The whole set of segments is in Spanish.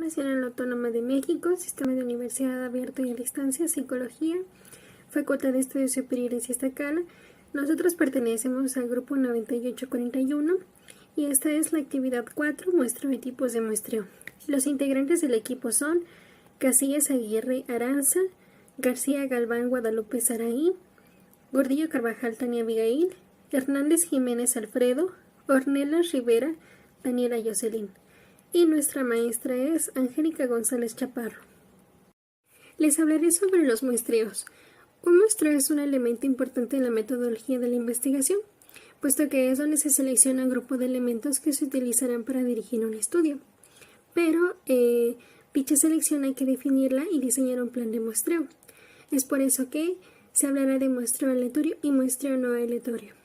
Nacional Autónoma de México, Sistema de Universidad Abierto y a Distancia, Psicología, Facultad de Estudios Superiores y Iztacala. Nosotros pertenecemos al grupo 9841 y esta es la actividad 4, muestreo y tipos de muestreo. Los integrantes del equipo son Casillas Aguirre Aranza, García Galván Guadalupe Saraí, Gordillo Carvajal Tania Abigail, Hernández Jiménez Alfredo, Ornelas Rivera Daniela Jocelyn. Y nuestra maestra es Angélica González Chaparro. Les hablaré sobre los muestreos. Un muestreo es un elemento importante en la metodología de la investigación, puesto que es donde se selecciona un grupo de elementos que se utilizarán para dirigir un estudio. Pero dicha selección hay que definirla y diseñar un plan de muestreo. Es por eso que se hablará de muestreo aleatorio y muestreo no aleatorio.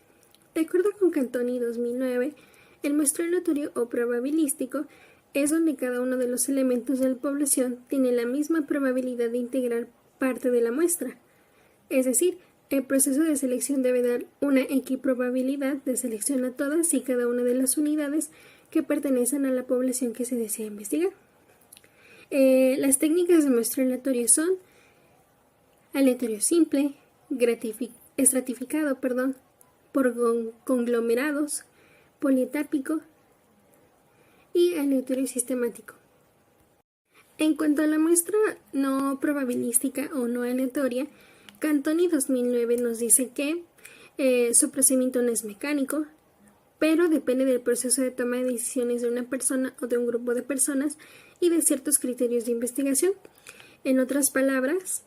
De acuerdo con Cantoni 2009, el muestreo aleatorio o probabilístico es donde cada uno de los elementos de la población tiene la misma probabilidad de integrar parte de la muestra. Es decir, el proceso de selección debe dar una equiprobabilidad de selección a todas y cada una de las unidades que pertenecen a la población que se desea investigar. Las técnicas de muestreo aleatorio son aleatorio simple, estratificado, por conglomerados, polietápico y aleatorio sistemático. En cuanto a la muestra no probabilística o no aleatoria, Cantoni 2009 nos dice que su procedimiento no es mecánico, pero depende del proceso de toma de decisiones de una persona o de un grupo de personas y de ciertos criterios de investigación. En otras palabras,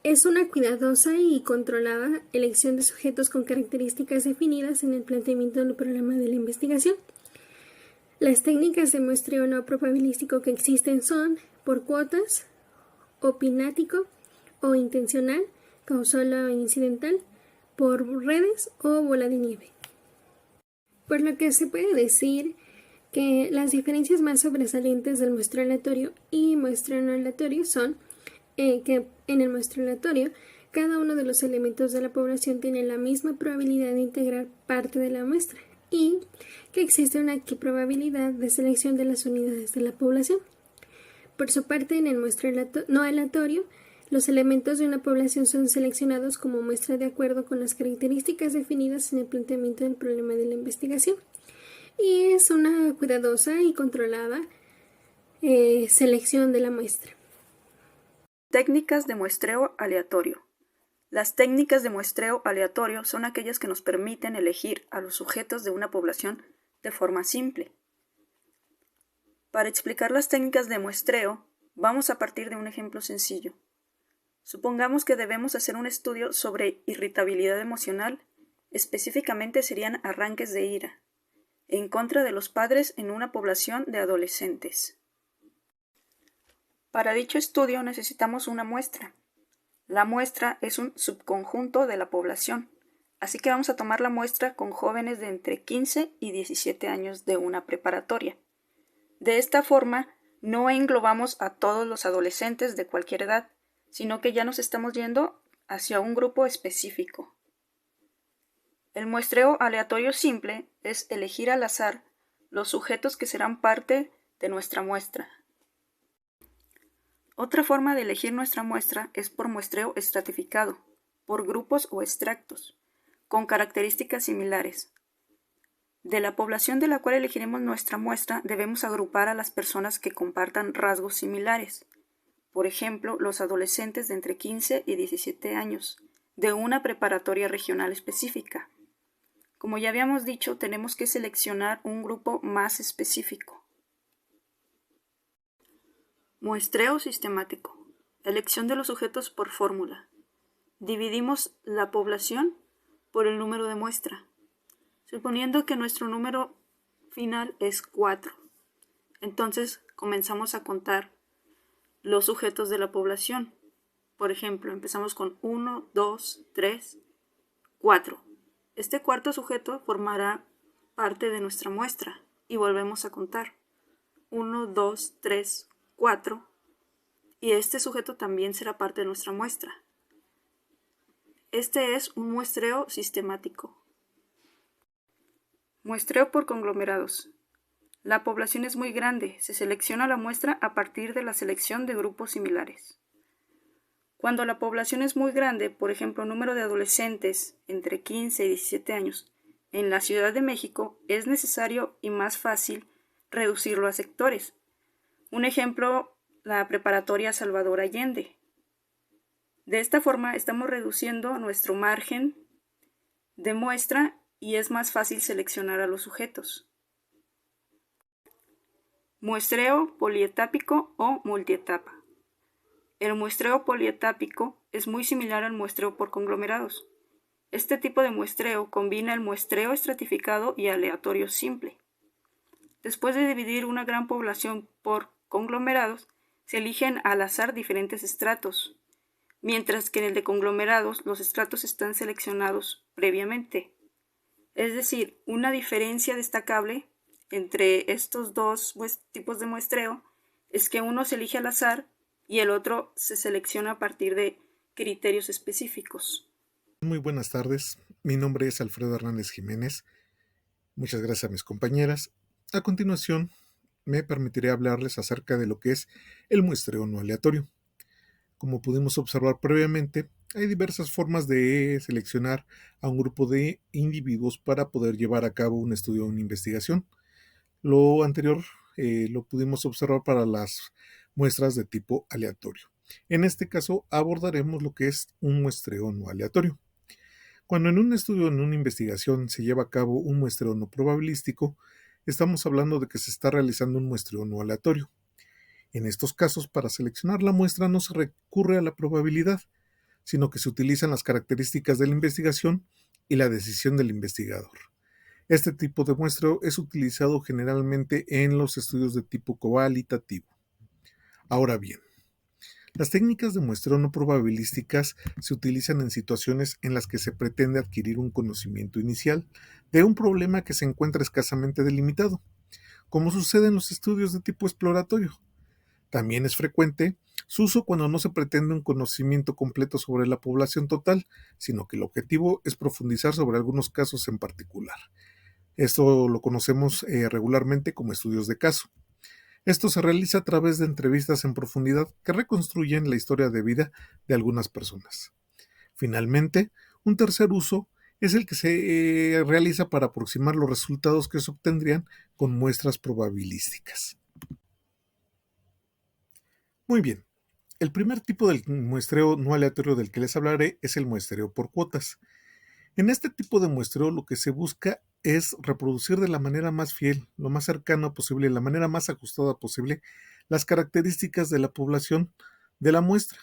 es una cuidadosa y controlada elección de sujetos con características definidas en el planteamiento del problema de la investigación. Las técnicas de muestreo no probabilístico que existen son por cuotas, opinático o intencional, causal o incidental, por redes o bola de nieve. Por lo que se puede decir que las diferencias más sobresalientes del muestreo aleatorio y muestreo no aleatorio son que en el muestreo aleatorio cada uno de los elementos de la población tiene la misma probabilidad de integrar parte de la muestra y que existe una equiprobabilidad de selección de las unidades de la población. Por su parte, en el muestreo no aleatorio, los elementos de una población son seleccionados como muestra de acuerdo con las características definidas en el planteamiento del problema de la investigación. Y es una cuidadosa y controlada selección de la muestra. Técnicas de muestreo aleatorio. Las técnicas de muestreo aleatorio son aquellas que nos permiten elegir a los sujetos de una población de forma simple. Para explicar las técnicas de muestreo, vamos a partir de un ejemplo sencillo. Supongamos que debemos hacer un estudio sobre irritabilidad emocional, específicamente serían arranques de ira, en contra de los padres en una población de adolescentes. Para dicho estudio necesitamos una muestra. La muestra es un subconjunto de la población, así que vamos a tomar la muestra con jóvenes de entre 15 y 17 años de una preparatoria. De esta forma, no englobamos a todos los adolescentes de cualquier edad, sino que ya nos estamos yendo hacia un grupo específico. El muestreo aleatorio simple es elegir al azar los sujetos que serán parte de nuestra muestra. Otra forma de elegir nuestra muestra es por muestreo estratificado, por grupos o extractos, con características similares. De la población de la cual elegiremos nuestra muestra, debemos agrupar a las personas que compartan rasgos similares. Por ejemplo, los adolescentes de entre 15 y 17 años, de una preparatoria regional específica. Como ya habíamos dicho, tenemos que seleccionar un grupo más específico. Muestreo sistemático. Elección de los sujetos por fórmula. Dividimos la población por el número de muestra, suponiendo que nuestro número final es 4. Entonces comenzamos a contar los sujetos de la población. Por ejemplo, empezamos con 1, 2, 3, 4. Este cuarto sujeto formará parte de nuestra muestra y volvemos a contar. 1, 2, 3, 4. Y este sujeto también será parte de nuestra muestra. Este es un muestreo sistemático. Muestreo por conglomerados. La población es muy grande, se selecciona la muestra a partir de la selección de grupos similares. Cuando la población es muy grande, por ejemplo, número de adolescentes entre 15 y 17 años, en la Ciudad de México es necesario y más fácil reducirlo a sectores. Un ejemplo, la preparatoria Salvador Allende. De esta forma estamos reduciendo nuestro margen de muestra y es más fácil seleccionar a los sujetos. Muestreo polietápico o multietapa. El muestreo polietápico es muy similar al muestreo por conglomerados. Este tipo de muestreo combina el muestreo estratificado y aleatorio simple. Después de dividir una gran población por conglomerados, se eligen al azar diferentes estratos, mientras que en el de conglomerados los estratos están seleccionados previamente. Es decir, una diferencia destacable entre estos dos tipos de muestreo es que uno se elige al azar y el otro se selecciona a partir de criterios específicos. Muy buenas tardes, mi nombre es Alfredo Hernández Jiménez. Muchas gracias a mis compañeras. A continuación, me permitiré hablarles acerca de lo que es el muestreo no aleatorio. Como pudimos observar previamente, hay diversas formas de seleccionar a un grupo de individuos para poder llevar a cabo un estudio o una investigación. Lo anterior lo pudimos observar para las muestras de tipo aleatorio. En este caso abordaremos lo que es un muestreo no aleatorio. Cuando en un estudio o en una investigación se lleva a cabo un muestreo no probabilístico, estamos hablando de que se está realizando un muestreo no aleatorio. En estos casos, para seleccionar la muestra no se recurre a la probabilidad, sino que se utilizan las características de la investigación y la decisión del investigador. Este tipo de muestreo es utilizado generalmente en los estudios de tipo cualitativo. Ahora bien, las técnicas de muestreo no probabilísticas se utilizan en situaciones en las que se pretende adquirir un conocimiento inicial de un problema que se encuentra escasamente delimitado, como sucede en los estudios de tipo exploratorio. También es frecuente su uso cuando no se pretende un conocimiento completo sobre la población total, sino que el objetivo es profundizar sobre algunos casos en particular. Esto lo conocemos regularmente como estudios de caso. Esto se realiza a través de entrevistas en profundidad que reconstruyen la historia de vida de algunas personas. Finalmente, un tercer uso es el que se realiza para aproximar los resultados que se obtendrían con muestras probabilísticas. Muy bien, el primer tipo del muestreo no aleatorio del que les hablaré es el muestreo por cuotas. En este tipo de muestreo lo que se busca es reproducir de la manera más fiel, lo más cercano posible, la manera más ajustada posible, las características de la población de la muestra.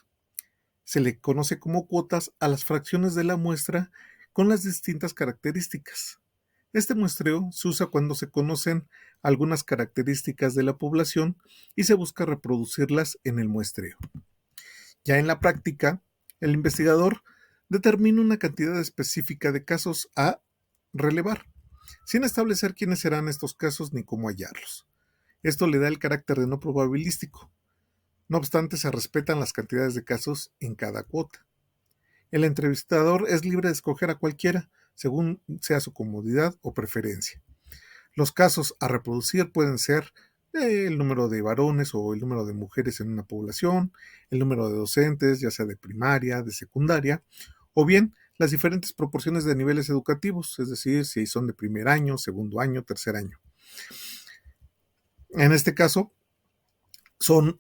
Se le conoce como cuotas a las fracciones de la muestra con las distintas características. Este muestreo se usa cuando se conocen algunas características de la población y se busca reproducirlas en el muestreo. Ya en la práctica, el investigador determina una cantidad específica de casos a relevar, sin establecer quiénes serán estos casos ni cómo hallarlos. Esto le da el carácter de no probabilístico. No obstante, se respetan las cantidades de casos en cada cuota. El entrevistador es libre de escoger a cualquiera, según sea su comodidad o preferencia. Los casos a reproducir pueden ser el número de varones o el número de mujeres en una población, el número de docentes, ya sea de primaria, de secundaria, o bien las diferentes proporciones de niveles educativos, es decir, si son de primer año, segundo año, tercer año. En este caso, son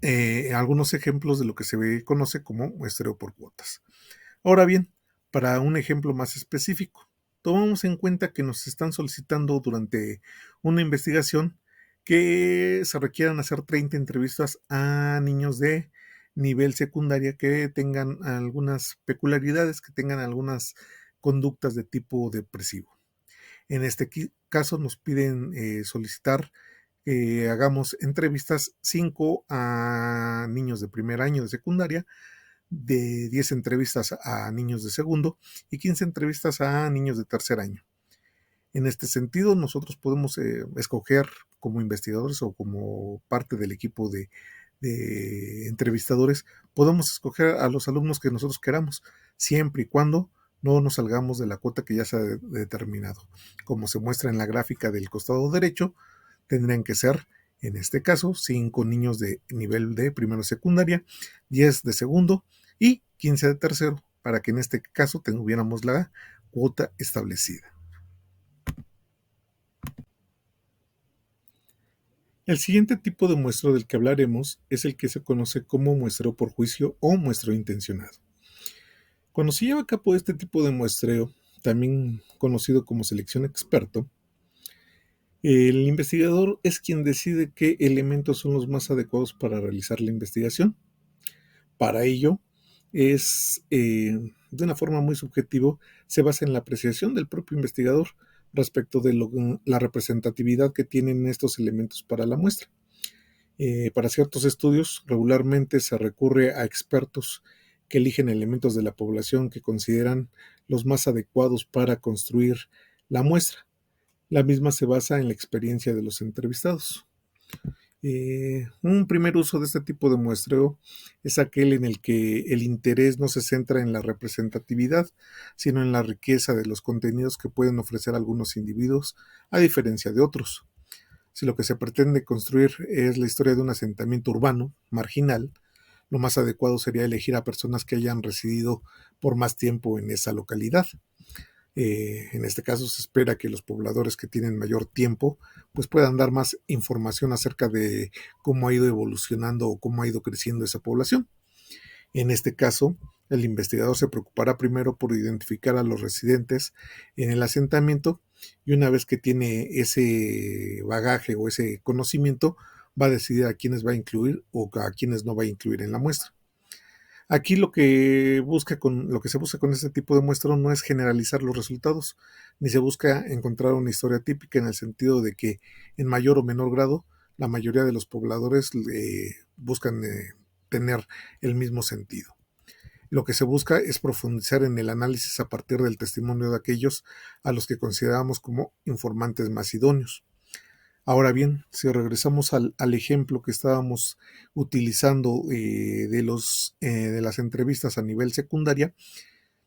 algunos ejemplos de lo que se conoce como muestreo por cuotas. Ahora bien, para un ejemplo más específico, tomamos en cuenta que nos están solicitando durante una investigación que se requieran hacer 30 entrevistas a niños de nivel secundaria que tengan algunas peculiaridades, que tengan algunas conductas de tipo depresivo. En este caso nos piden solicitar que hagamos entrevistas 5 a niños de primer año de secundaria, de 10 entrevistas a niños de segundo y 15 entrevistas a niños de tercer año. En este sentido, nosotros podemos escoger como investigadores o como parte del equipo de entrevistadores, podemos escoger a los alumnos que nosotros queramos, siempre y cuando no nos salgamos de la cuota que ya se ha determinado. Como se muestra en la gráfica del costado derecho, Tendrían que ser, en este caso, 5 niños de nivel de primero secundaria, 10 de segundo y 15 de tercero, para que en este caso tuviéramos la cuota establecida. El siguiente tipo de muestreo del que hablaremos es el que se conoce como muestreo por juicio o muestreo intencionado. Cuando se lleva a cabo este tipo de muestreo, también conocido como selección experto, el investigador es quien decide qué elementos son los más adecuados para realizar la investigación. Para ello, de una forma muy subjetiva, se basa en la apreciación del propio investigador respecto de la representatividad que tienen estos elementos para la muestra. Para ciertos estudios, regularmente se recurre a expertos que eligen elementos de la población que consideran los más adecuados para construir la muestra. La misma se basa en la experiencia de los entrevistados. Un primer uso de este tipo de muestreo es aquel en el que el interés no se centra en la representatividad, sino en la riqueza de los contenidos que pueden ofrecer algunos individuos, a diferencia de otros. Si lo que se pretende construir es la historia de un asentamiento urbano, marginal, lo más adecuado sería elegir a personas que hayan residido por más tiempo en esa localidad. En este caso se espera que los pobladores que tienen mayor tiempo pues puedan dar más información acerca de cómo ha ido evolucionando o cómo ha ido creciendo esa población. En este caso, el investigador se preocupará primero por identificar a los residentes en el asentamiento y una vez que tiene ese bagaje o ese conocimiento, va a decidir a quiénes va a incluir o a quiénes no va a incluir en la muestra. Aquí lo que se busca con este tipo de muestreo no es generalizar los resultados, ni se busca encontrar una historia típica en el sentido de que en mayor o menor grado la mayoría de los pobladores buscan tener el mismo sentido. Lo que se busca es profundizar en el análisis a partir del testimonio de aquellos a los que consideramos como informantes más idóneos. Ahora bien, si regresamos al ejemplo que estábamos utilizando de las entrevistas a nivel secundaria,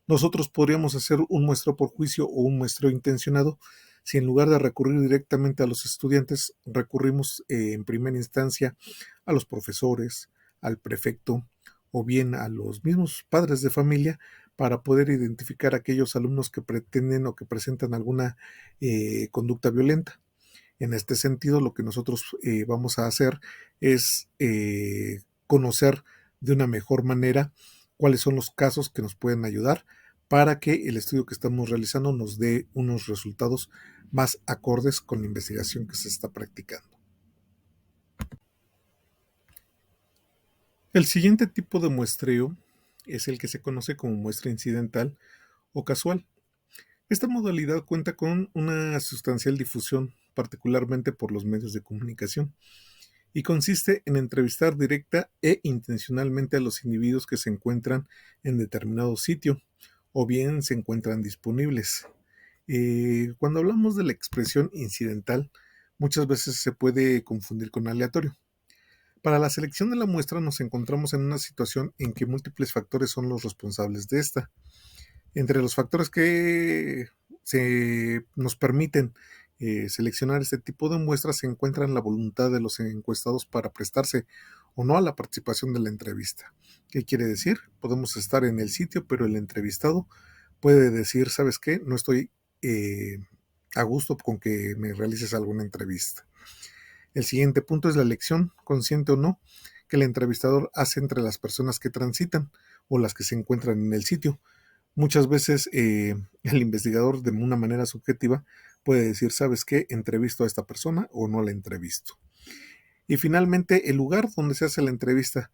nosotros podríamos hacer un muestreo por juicio o un muestreo intencionado si en lugar de recurrir directamente a los estudiantes, recurrimos en primera instancia a los profesores, al prefecto o bien a los mismos padres de familia para poder identificar a aquellos alumnos que pretenden o que presentan alguna conducta violenta. En este sentido, lo que nosotros vamos a hacer es conocer de una mejor manera cuáles son los casos que nos pueden ayudar para que el estudio que estamos realizando nos dé unos resultados más acordes con la investigación que se está practicando. El siguiente tipo de muestreo es el que se conoce como muestra incidental o casual. Esta modalidad cuenta con una sustancial difusión, particularmente por los medios de comunicación, y consiste en entrevistar directa e intencionalmente a los individuos que se encuentran en determinado sitio o bien se encuentran disponibles. Cuando hablamos de la expresión incidental, muchas veces se puede confundir con aleatorio. Para la selección de la muestra nos encontramos en una situación en que múltiples factores son los responsables de esta. Entre los factores que nos permiten seleccionar este tipo de muestras se encuentran la voluntad de los encuestados para prestarse o no a la participación de la entrevista. ¿Qué quiere decir? Podemos estar en el sitio, pero el entrevistado puede decir, ¿sabes qué? No estoy a gusto con que me realices alguna entrevista. El siguiente punto es la elección, consciente o no, que el entrevistador hace entre las personas que transitan o las que se encuentran en el sitio. Muchas veces el investigador de una manera subjetiva puede decir, ¿sabes qué? ¿Entrevisto a esta persona o no la entrevisto? Y finalmente, el lugar donde se hace la entrevista.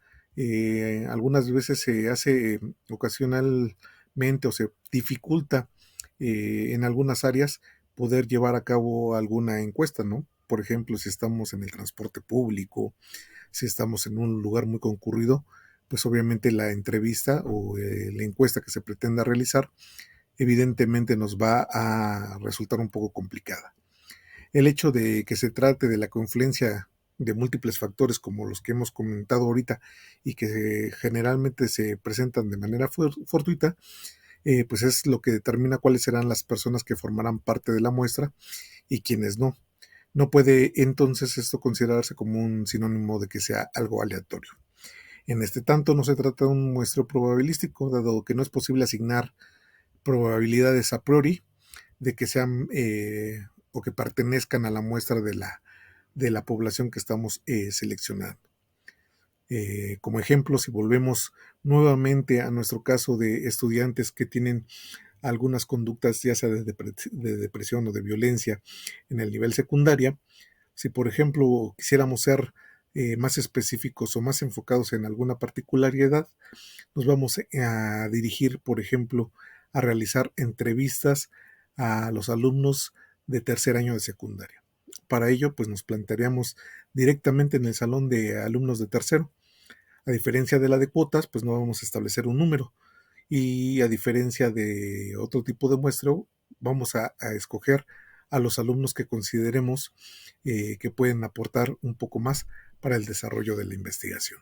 Algunas veces se hace ocasionalmente o se dificulta en algunas áreas poder llevar a cabo alguna encuesta, ¿no? Por ejemplo, si estamos en el transporte público, si estamos en un lugar muy concurrido, pues obviamente la entrevista o la encuesta que se pretenda realizar evidentemente nos va a resultar un poco complicada. El hecho de que se trate de la confluencia de múltiples factores como los que hemos comentado ahorita y que generalmente se presentan de manera fortuita, pues es lo que determina cuáles serán las personas que formarán parte de la muestra y quienes no. No puede entonces esto considerarse como un sinónimo de que sea algo aleatorio. En este tanto no se trata de un muestreo probabilístico, dado que no es posible asignar probabilidades a priori de que sean o que pertenezcan a la muestra de la población que estamos seleccionando. Como ejemplo, si volvemos nuevamente a nuestro caso de estudiantes que tienen algunas conductas ya sea de depresión o de violencia en el nivel secundaria, si por ejemplo quisiéramos ser más específicos o más enfocados en alguna particularidad, nos vamos a dirigir, por ejemplo, a realizar entrevistas a los alumnos de tercer año de secundaria. Para ello, pues nos plantearíamos directamente en el salón de alumnos de tercero. A diferencia de la de cuotas, pues no vamos a establecer un número. Y a diferencia de otro tipo de muestreo, vamos a escoger a los alumnos que consideremos que pueden aportar un poco más para el desarrollo de la investigación.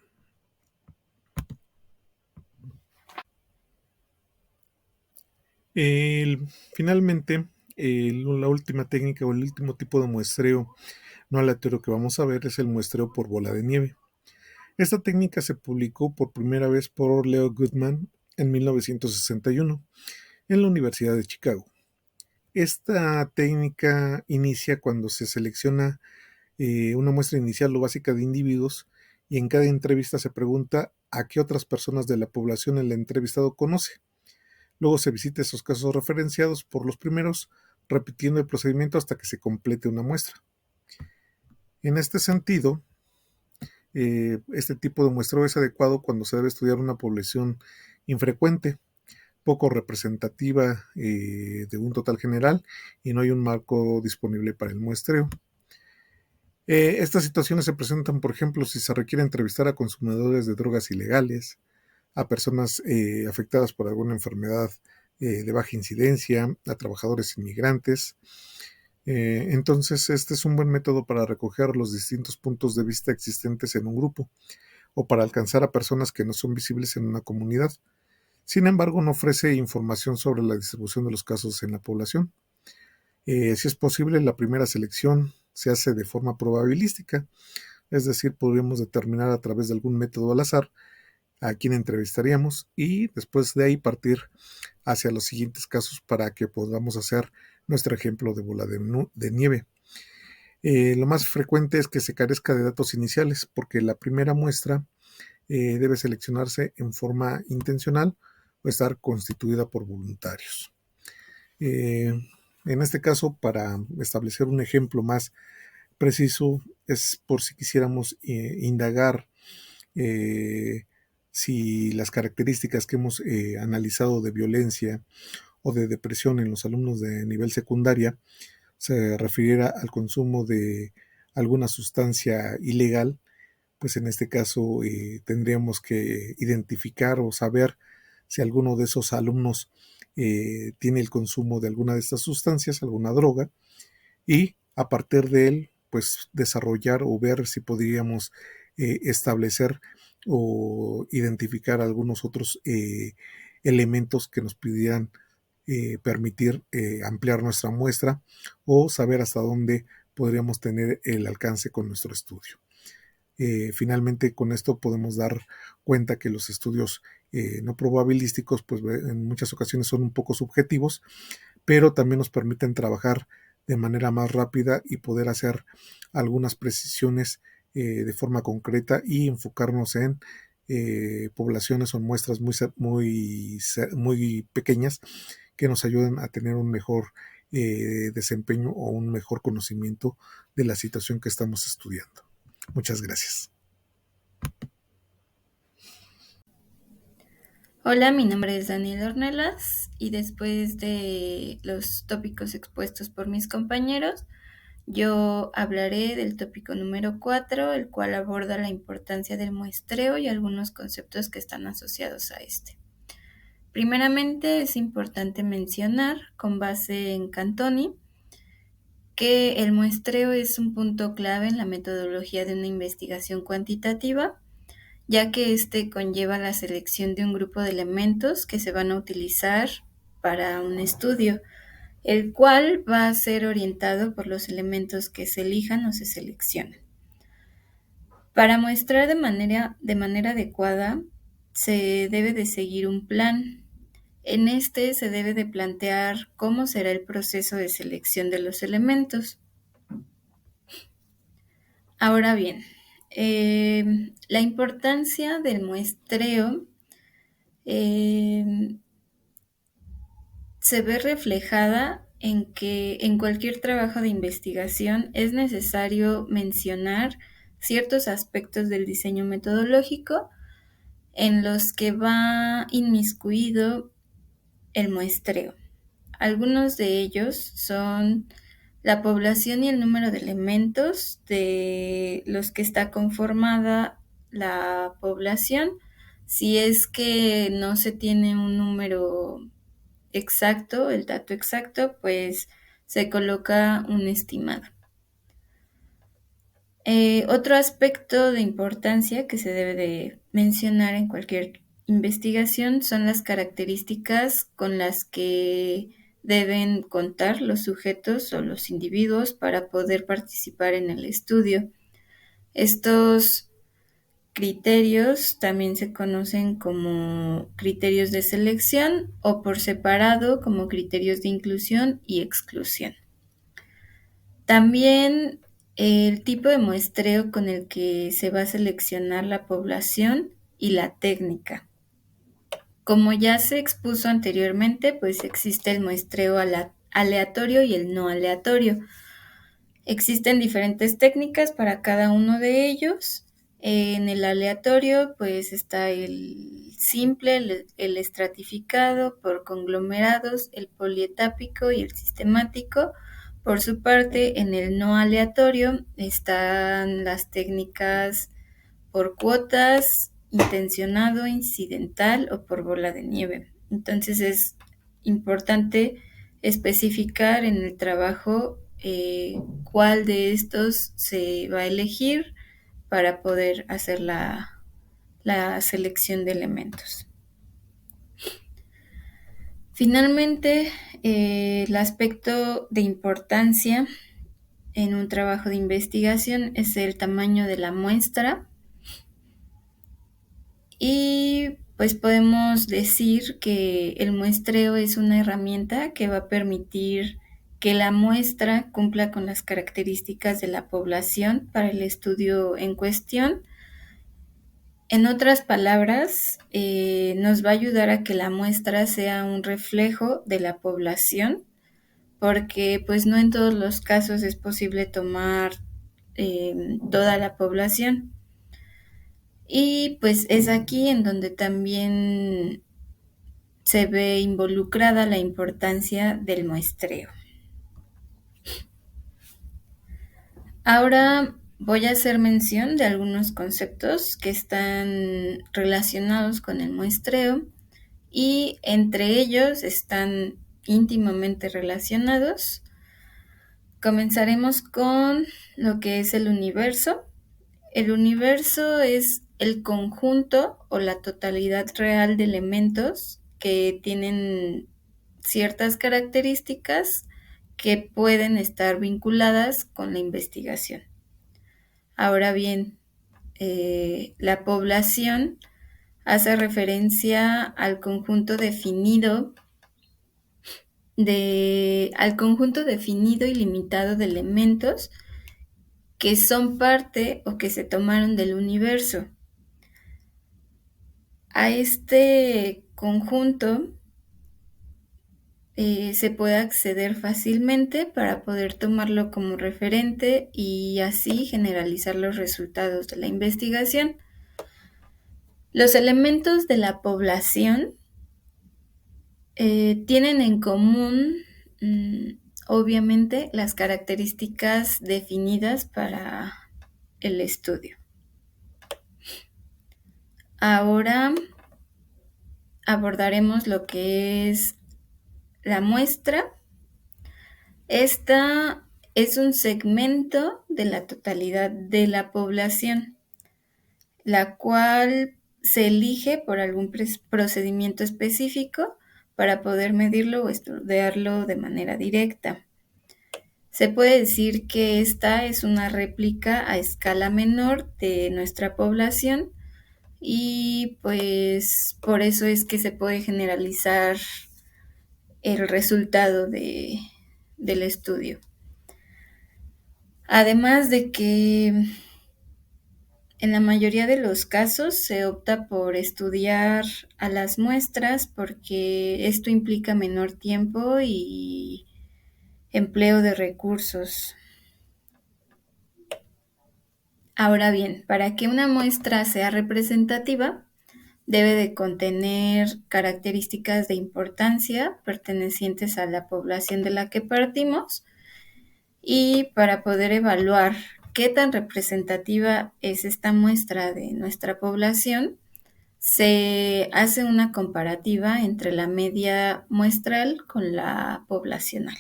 Finalmente, la última técnica o el último tipo de muestreo no aleatorio que vamos a ver es el muestreo por bola de nieve. Esta técnica se publicó por primera vez por Leo Goodman en 1961 en la Universidad de Chicago. Esta técnica inicia cuando se selecciona una muestra inicial o básica de individuos y en cada entrevista se pregunta a qué otras personas de la población el entrevistado conoce. Luego se visita esos casos referenciados por los primeros, repitiendo el procedimiento hasta que se complete una muestra. En este sentido, este tipo de muestreo es adecuado cuando se debe estudiar una población infrecuente, poco representativa de un total general y no hay un marco disponible para el muestreo. Estas situaciones se presentan, por ejemplo, si se requiere entrevistar a consumidores de drogas ilegales, a personas afectadas por alguna enfermedad de baja incidencia, a trabajadores inmigrantes. Entonces, este es un buen método para recoger los distintos puntos de vista existentes en un grupo o para alcanzar a personas que no son visibles en una comunidad. Sin embargo, no ofrece información sobre la distribución de los casos en la población. Si es posible, la primera selección se hace de forma probabilística, es decir, podríamos determinar a través de algún método al azar a quién entrevistaríamos y después de ahí partir hacia los siguientes casos para que podamos hacer nuestro ejemplo de bola de nieve. Lo más frecuente es que se carezca de datos iniciales porque la primera muestra debe seleccionarse en forma intencional o estar constituida por voluntarios. En este caso, para establecer un ejemplo más preciso, es por si quisiéramos indagar si las características que hemos analizado de violencia o de depresión en los alumnos de nivel secundaria se refiriera al consumo de alguna sustancia ilegal, pues en este caso tendríamos que identificar o saber si alguno de esos alumnos tiene el consumo de alguna de estas sustancias, alguna droga, y a partir de él, pues desarrollar o ver si podríamos establecer o identificar algunos otros elementos que nos pudieran permitir ampliar nuestra muestra o saber hasta dónde podríamos tener el alcance con nuestro estudio. Finalmente, con esto podemos dar cuenta que los estudios no probabilísticos, pues en muchas ocasiones son un poco subjetivos, pero también nos permiten trabajar de manera más rápida y poder hacer algunas precisiones de forma concreta y enfocarnos en poblaciones o muestras muy pequeñas que nos ayuden a tener un mejor desempeño o un mejor conocimiento de la situación que estamos estudiando. Muchas gracias. Hola, mi nombre es Daniel Ornelas y después de los tópicos expuestos por mis compañeros, yo hablaré del tópico número 4, el cual aborda la importancia del muestreo y algunos conceptos que están asociados a este. Primeramente, es importante mencionar, con base en Cantoni, que el muestreo es un punto clave en la metodología de una investigación cuantitativa, ya que este conlleva la selección de un grupo de elementos que se van a utilizar para un estudio. el cual va a ser orientado por los elementos que se elijan o se seleccionen. Para muestrar de manera adecuada, se debe de seguir un plan. En este se debe de plantear cómo será el proceso de selección de los elementos. Ahora bien, la importancia del muestreo se ve reflejada en que en cualquier trabajo de investigación es necesario mencionar ciertos aspectos del diseño metodológico en los que va inmiscuido el muestreo. Algunos de ellos son la población y el número de elementos de los que está conformada la población. Si es que no se tiene un número exacto, el dato exacto, pues se coloca un estimado. Otro aspecto de importancia que se debe de mencionar en cualquier investigación son las características con las que deben contar los sujetos o los individuos para poder participar en el estudio. Estos criterios también se conocen como criterios de selección o por separado como criterios de inclusión y exclusión. También el tipo de muestreo con el que se va a seleccionar la población y la técnica. Como ya se expuso anteriormente, pues existe el muestreo aleatorio y el no aleatorio. Existen diferentes técnicas para cada uno de ellos. En el aleatorio, pues está el simple, el estratificado por conglomerados, el polietápico y el sistemático. Por su parte, en el no aleatorio están las técnicas por cuotas, intencionado, incidental o por bola de nieve. Entonces es importante especificar en el trabajo cuál de estos se va a elegir para poder hacer la selección de elementos. Finalmente, el aspecto de importancia en un trabajo de investigación es el tamaño de la muestra. Y pues podemos decir que el muestreo es una herramienta que va a permitir que la muestra cumpla con las características de la población para el estudio en cuestión. En otras palabras, nos va a ayudar a que la muestra sea un reflejo de la población, porque pues no en todos los casos es posible tomar toda la población. Y pues es aquí en donde también se ve involucrada la importancia del muestreo. Ahora voy a hacer mención de algunos conceptos que están relacionados con el muestreo y entre ellos están íntimamente relacionados. Comenzaremos con lo que es el universo. El universo es el conjunto o la totalidad real de elementos que tienen ciertas características que pueden estar vinculadas con la investigación. Ahora bien, la población hace referencia al conjunto definido y limitado de elementos que son parte o que se tomaron del universo. A este conjunto se puede acceder fácilmente para poder tomarlo como referente y así generalizar los resultados de la investigación. Los elementos de la población tienen en común, obviamente, las características definidas para el estudio. Ahora abordaremos lo que es la muestra. Esta es un segmento de la totalidad de la población, la cual se elige por algún procedimiento específico para poder medirlo o estudiarlo de manera directa. Se puede decir que esta es una réplica a escala menor de nuestra población y pues por eso es que se puede generalizar el resultado del estudio. Además de que en la mayoría de los casos se opta por estudiar a las muestras porque esto implica menor tiempo y empleo de recursos. Ahora bien, para que una muestra sea representativa, debe de contener características de importancia pertenecientes a la población de la que partimos, y para poder evaluar qué tan representativa es esta muestra de nuestra población, se hace una comparativa entre la media muestral con la poblacional.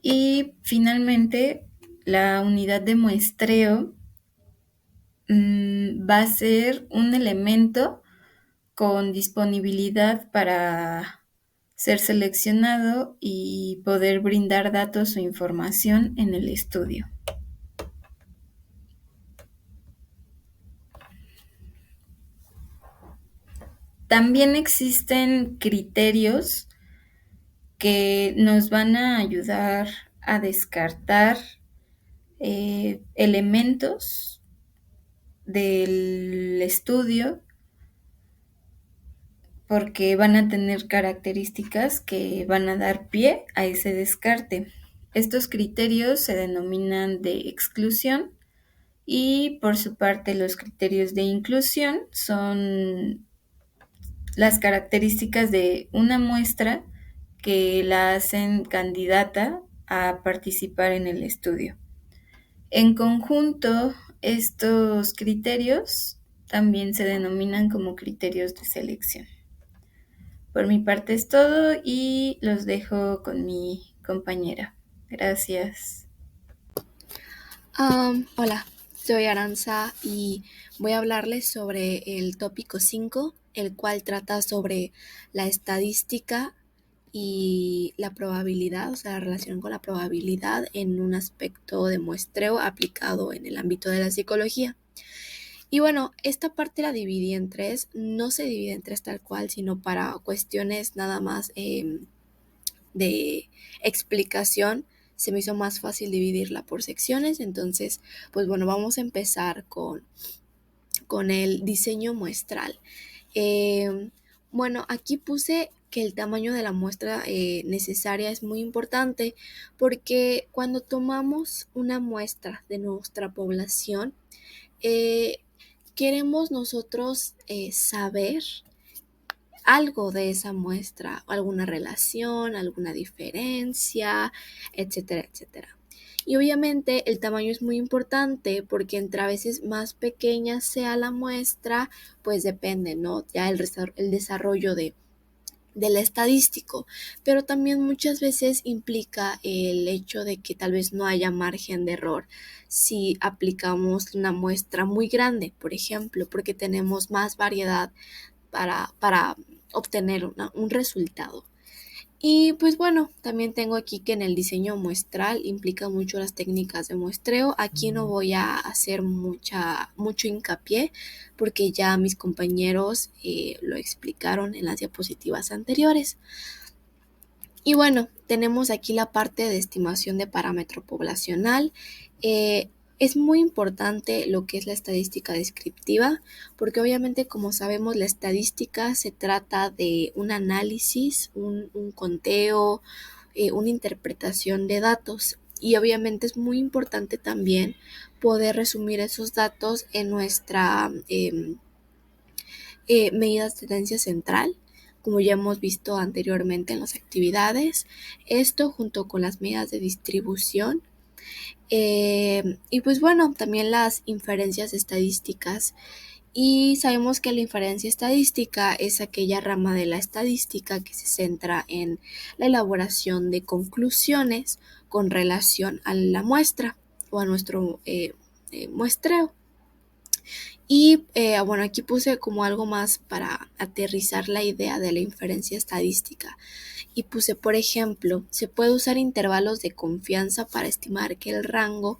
Y finalmente, la unidad de muestreo va a ser un elemento con disponibilidad para ser seleccionado y poder brindar datos o información en el estudio. También existen criterios que nos van a ayudar a descartar elementos del estudio porque van a tener características que van a dar pie a ese descarte. Estos criterios se denominan de exclusión y por su parte los criterios de inclusión son las características de una muestra que la hacen candidata a participar en el estudio. En conjunto, estos criterios también se denominan como criterios de selección. Por mi parte es todo y los dejo con mi compañera. Gracias. Hola, soy Aranza y voy a hablarles sobre el tópico 5, el cual trata sobre la estadística y la probabilidad, o sea, la relación con la probabilidad en un aspecto de muestreo aplicado en el ámbito de la psicología. Y bueno, esta parte la dividí en tres, no se divide en tres tal cual, sino para cuestiones nada más de explicación, se me hizo más fácil dividirla por secciones. Entonces, pues bueno, vamos a empezar con el diseño muestral. Bueno, aquí puse que el tamaño de la muestra necesaria es muy importante porque cuando tomamos una muestra de nuestra población, queremos nosotros saber algo de esa muestra, alguna relación, alguna diferencia, etcétera, etcétera. Y obviamente el tamaño es muy importante porque entre a veces más pequeña sea la muestra, pues depende, ¿no? Ya el desarrollo del estadístico, pero también muchas veces implica el hecho de que tal vez no haya margen de error si aplicamos una muestra muy grande, por ejemplo, porque tenemos más variedad para obtener un resultado. Y pues bueno, también tengo aquí que en el diseño muestral implica mucho las técnicas de muestreo. Aquí no voy a hacer mucho hincapié porque ya mis compañeros lo explicaron en las diapositivas anteriores. Y bueno, tenemos aquí la parte de estimación de parámetro poblacional. Es muy importante lo que es la estadística descriptiva, porque obviamente, como sabemos, la estadística se trata de un análisis, un conteo, una interpretación de datos. Y obviamente es muy importante también poder resumir esos datos en nuestra medida de tendencia central, como ya hemos visto anteriormente en las actividades. Esto junto con las medidas de distribución. Y pues bueno, también las inferencias estadísticas. Y sabemos que la inferencia estadística es aquella rama de la estadística que se centra en la elaboración de conclusiones con relación a la muestra o a nuestro muestreo. Y bueno, aquí puse como algo más para aterrizar la idea de la inferencia estadística. Y puse, por ejemplo, se puede usar intervalos de confianza para estimar que el rango,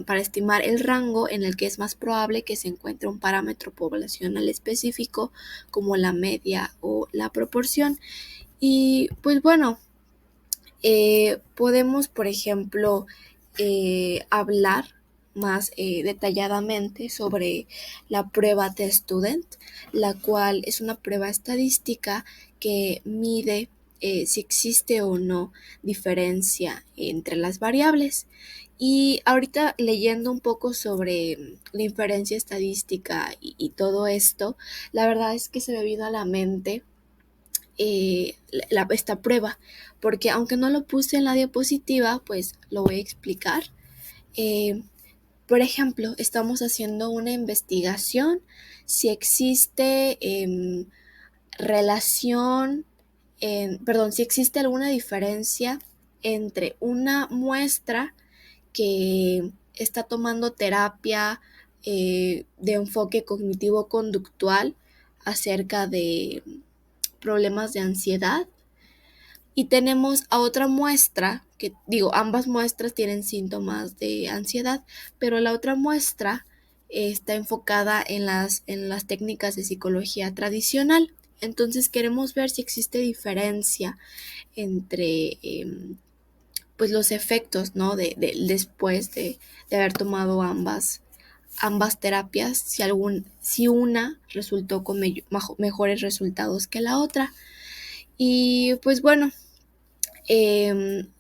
para estimar el rango en el que es más probable que se encuentre un parámetro poblacional específico, como la media o la proporción. Y pues bueno, podemos, por ejemplo, hablar más detalladamente sobre la prueba de Student, la cual es una prueba estadística que mide si existe o no diferencia entre las variables. Y ahorita leyendo un poco sobre la inferencia estadística y todo esto, la verdad es que se me vino a la mente esta prueba, porque aunque no lo puse en la diapositiva, pues lo voy a explicar. Eh, por ejemplo, estamos haciendo una investigación si existe si existe alguna diferencia entre una muestra que está tomando terapia de enfoque cognitivo-conductual acerca de problemas de ansiedad, y tenemos a otra muestra, que digo, ambas muestras tienen síntomas de ansiedad, pero la otra muestra está enfocada en las técnicas de psicología tradicional. Entonces queremos ver si existe diferencia entre pues los efectos, ¿no? Después de haber tomado ambas terapias, si una resultó con mejores resultados que la otra. Y pues bueno,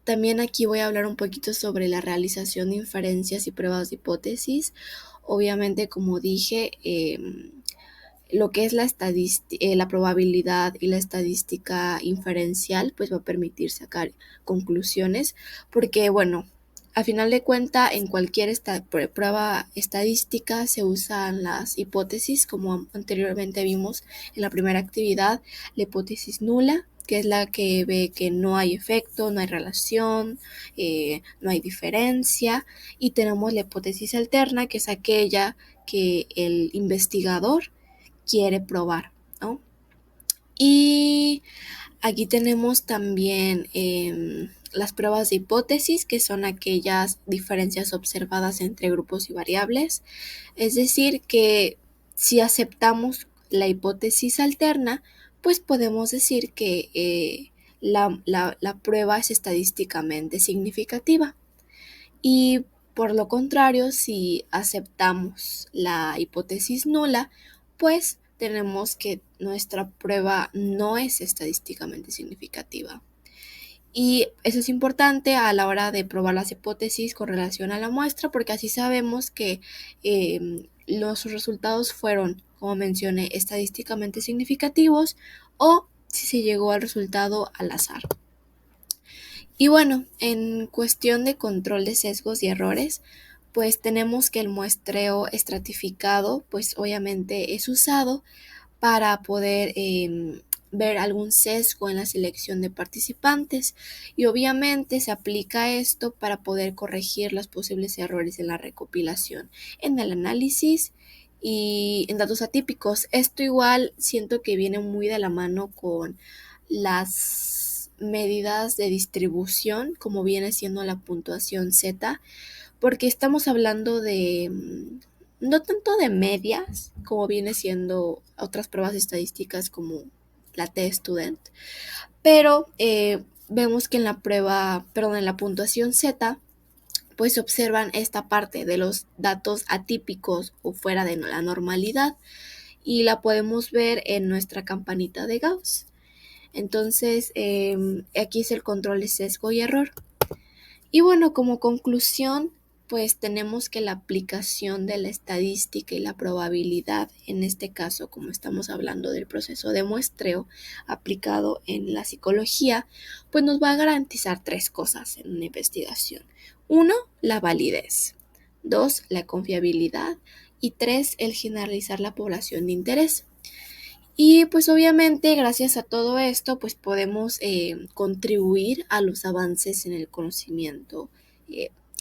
también aquí voy a hablar un poquito sobre la realización de inferencias y pruebas de hipótesis. Obviamente, como dije, lo que es la probabilidad y la estadística inferencial, pues va a permitir sacar conclusiones, porque bueno, a final de cuentas, en cualquier prueba estadística se usan las hipótesis, como anteriormente vimos en la primera actividad, la hipótesis nula, que es la que ve que no hay efecto, no hay relación, no hay diferencia, y tenemos la hipótesis alterna, que es aquella que el investigador quiere probar, ¿no? Y aquí tenemos también las pruebas de hipótesis, que son aquellas diferencias observadas entre grupos y variables. Es decir, que si aceptamos la hipótesis alterna, pues podemos decir que la prueba es estadísticamente significativa. Y por lo contrario, si aceptamos la hipótesis nula, pues tenemos que nuestra prueba no es estadísticamente significativa. Y eso es importante a la hora de probar las hipótesis con relación a la muestra, porque así sabemos que los resultados fueron, como mencioné, estadísticamente significativos, o si se llegó al resultado al azar. Y bueno, en cuestión de control de sesgos y errores, pues tenemos que el muestreo estratificado, pues obviamente es usado para poder ver algún sesgo en la selección de participantes, y obviamente se aplica esto para poder corregir los posibles errores en la recopilación, en el análisis y en datos atípicos. Esto igual siento que viene muy de la mano con las medidas de distribución, como viene siendo la puntuación Z, porque estamos hablando de no tanto de medias como viene siendo otras pruebas estadísticas como la T-Student, pero vemos que en la puntuación Z, pues se observan esta parte de los datos atípicos o fuera de la normalidad, y la podemos ver en nuestra campanita de Gauss. Entonces, aquí es el control de sesgo y error. Y bueno, como conclusión, pues tenemos que la aplicación de la estadística y la probabilidad, en este caso, como estamos hablando del proceso de muestreo aplicado en la psicología, pues nos va a garantizar 3 cosas en una investigación. 1, la validez. 2, la confiabilidad. Y 3, el generalizar la población de interés. Y pues obviamente gracias a todo esto pues podemos contribuir a los avances en el conocimiento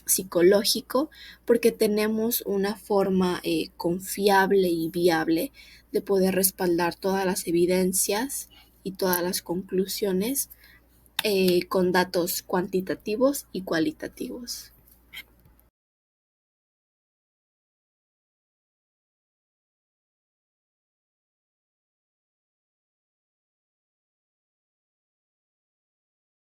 psicológico, porque tenemos una forma confiable y viable de poder respaldar todas las evidencias y todas las conclusiones con datos cuantitativos y cualitativos.